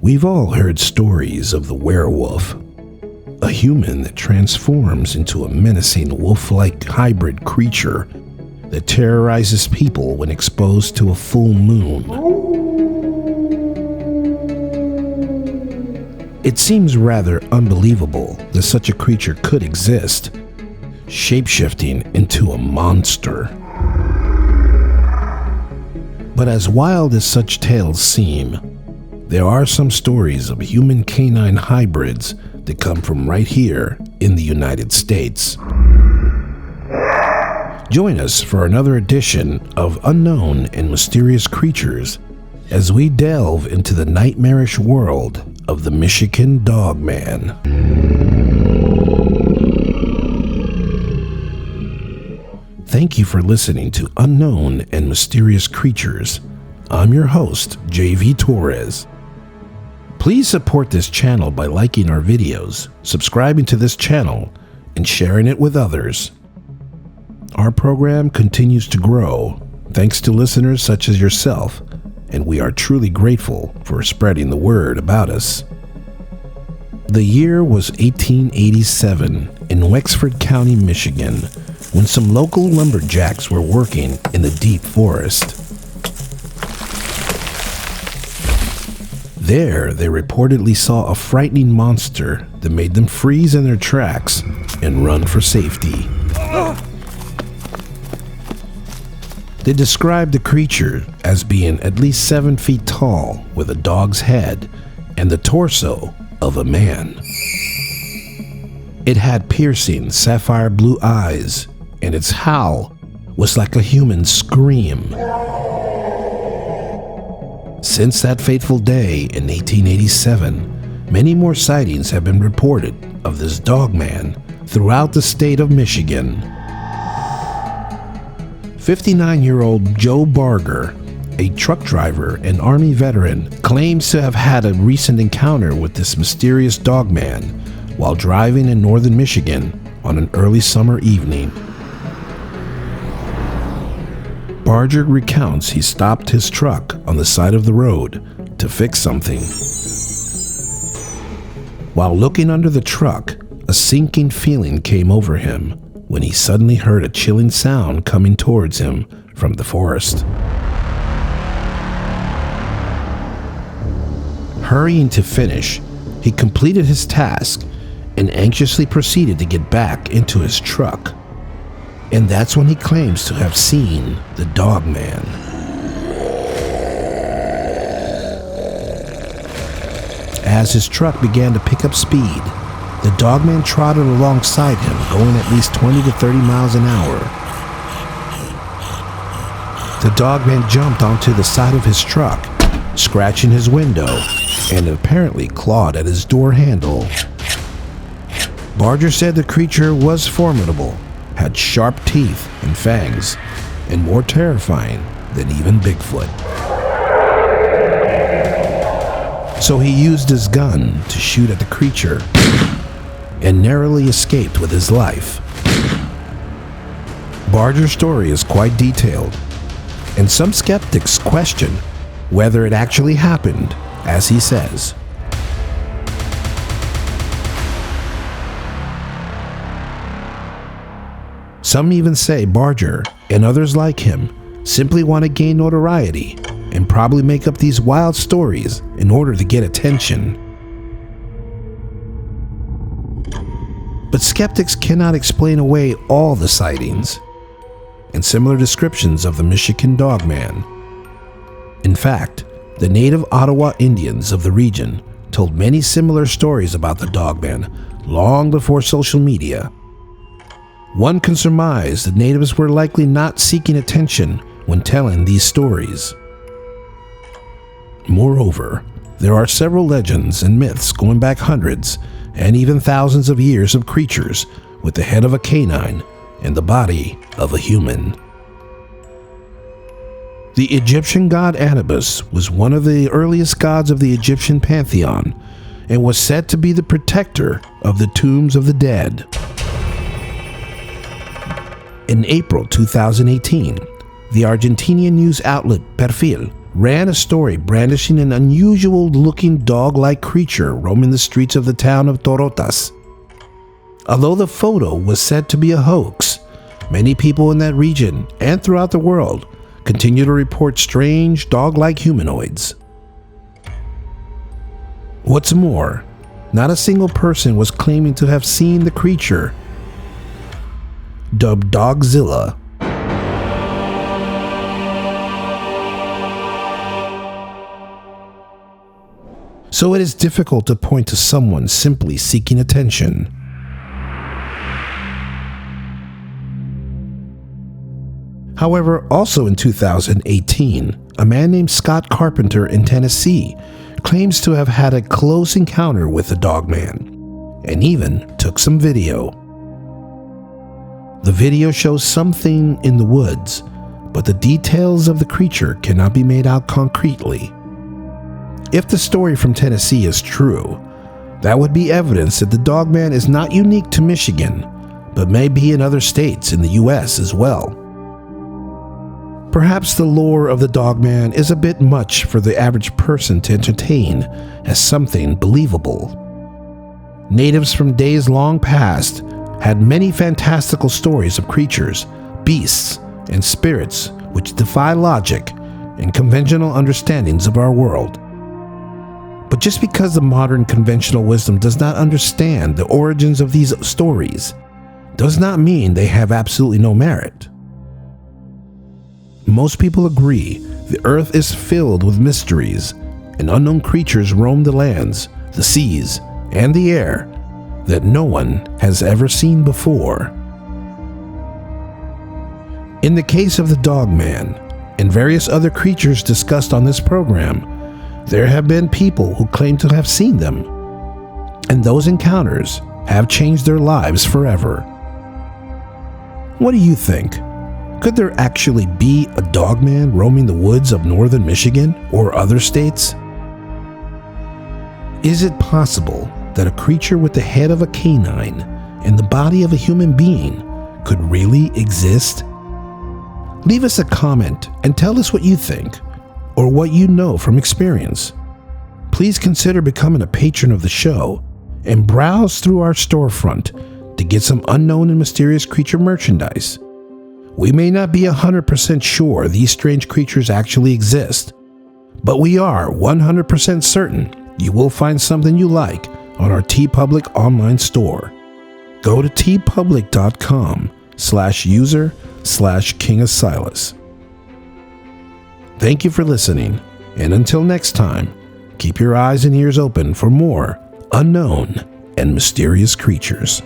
We've all heard stories of the werewolf, a human that transforms into a menacing wolf-like hybrid creature that terrorizes people when exposed to a full moon. It seems rather unbelievable that such a creature could exist, shapeshifting into a monster. But as wild as such tales seem, there are some stories of human-canine hybrids that come from right here in the United States. Join us for another edition of Unknown and Mysterious Creatures as we delve into the nightmarish world of the Michigan Dogman. Thank you for listening to Unknown and Mysterious Creatures. I'm your host, JV Torres. Please support this channel by liking our videos, subscribing to this channel, and sharing it with others. Our program continues to grow thanks to listeners such as yourself, and we are truly grateful for spreading the word about us. The year was 1887 in Wexford County, Michigan, when some local lumberjacks were working in the deep forest. There, they reportedly saw a frightening monster that made them freeze in their tracks and run for safety. They described the creature as being at least 7 feet tall with a dog's head and the torso of a man. It had piercing sapphire blue eyes, and its howl was like a human scream. Since that fateful day in 1887, many more sightings have been reported of this dogman throughout the state of Michigan. 59-year-old Joe Barger, a truck driver and Army veteran, claims to have had a recent encounter with this mysterious dogman while driving in northern Michigan on an early summer evening. Barger recounts he stopped his truck on the side of the road to fix something. While looking under the truck, a sinking feeling came over him when he suddenly heard a chilling sound coming towards him from the forest. Hurrying to finish, he completed his task and anxiously proceeded to get back into his truck. And that's when he claims to have seen the dogman. As his truck began to pick up speed, the dogman trotted alongside him, going at least 20 to 30 miles an hour. The dogman jumped onto the side of his truck, scratching his window, and apparently clawed at his door handle. Barger said the creature was formidable, had sharp teeth and fangs, and more terrifying than even Bigfoot. So he used his gun to shoot at the creature and narrowly escaped with his life. Barger's story is quite detailed, and some skeptics question whether it actually happened, as he says. Some even say Barger and others like him simply want to gain notoriety and probably make up these wild stories in order to get attention. But skeptics cannot explain away all the sightings and similar descriptions of the Michigan Dogman. In fact, the native Ottawa Indians of the region told many similar stories about the dogman long before social media. One can surmise the natives were likely not seeking attention when telling these stories. Moreover, there are several legends and myths going back hundreds and even thousands of years of creatures with the head of a canine and the body of a human. The Egyptian god Anubis was one of the earliest gods of the Egyptian pantheon and was said to be the protector of the tombs of the dead. In April 2018, the Argentinian news outlet Perfil ran a story brandishing an unusual-looking dog-like creature roaming the streets of the town of Torotas. Although the photo was said to be a hoax, many people in that region and throughout the world continue to report strange dog-like humanoids. What's more, not a single person was claiming to have seen the creature, dubbed Dogzilla. So it is difficult to point to someone simply seeking attention. However, also in 2018, a man named Scott Carpenter in Tennessee claims to have had a close encounter with the Dogman, and even took some video. The video shows something in the woods, but the details of the creature cannot be made out concretely. If the story from Tennessee is true, that would be evidence that the Dogman is not unique to Michigan, but may be in other states in the US as well. Perhaps the lore of the Dogman is a bit much for the average person to entertain as something believable. Natives from days long past had many fantastical stories of creatures, beasts, and spirits which defy logic and conventional understandings of our world. But just because the modern conventional wisdom does not understand the origins of these stories, does not mean they have absolutely no merit. Most people agree the earth is filled with mysteries, and unknown creatures roam the lands, the seas, and the air that no one has ever seen before. In the case of the Dogman and various other creatures discussed on this program, there have been people who claim to have seen them, and those encounters have changed their lives forever. What do you think? Could there actually be a Dogman roaming the woods of northern Michigan or other states? Is it possible that a creature with the head of a canine and the body of a human being could really exist? Leave us a comment and tell us what you think or what you know from experience. Please consider becoming a patron of the show and browse through our storefront to get some unknown and mysterious creature merchandise. We may not be 100% sure these strange creatures actually exist, but we are 100% certain you will find something you like on our TeePublic online store. Go to teepublic.com/user/KingofSilas. Thank you for listening, and until next time, keep your eyes and ears open for more unknown and mysterious creatures.